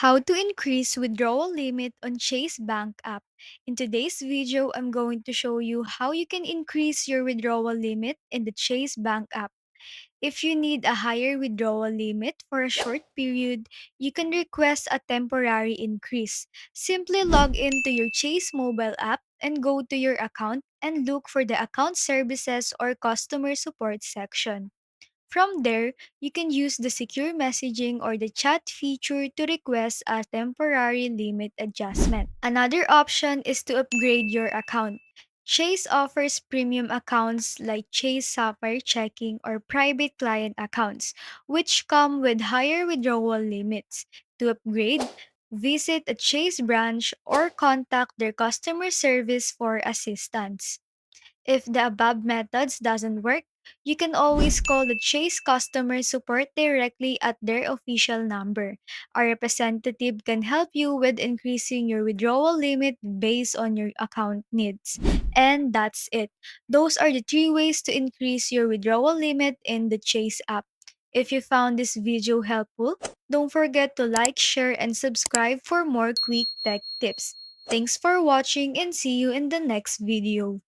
How to increase withdrawal limit on Chase Bank app. In today's video, I'm going to show you how you can increase your withdrawal limit in the Chase Bank app. If you need a higher withdrawal limit for a short period, you can request a temporary increase. Simply log into your Chase mobile app and go to your account and look for the account services or customer support section. From there, you can use the secure messaging or the chat feature to request a temporary limit adjustment. Another option is to upgrade your account. Chase offers premium accounts like Chase Sapphire Checking or private client accounts, which come with higher withdrawal limits. To upgrade, visit a Chase branch or contact their customer service for assistance. If the above methods doesn't work, you can always call the Chase customer support directly at their official number. A representative can help you with increasing your withdrawal limit based on your account needs. And that's it. Those are the three ways to increase your withdrawal limit in the Chase app. If you found this video helpful, don't forget to like, share, and subscribe for more quick tech tips. Thanks for watching and see you in the next video.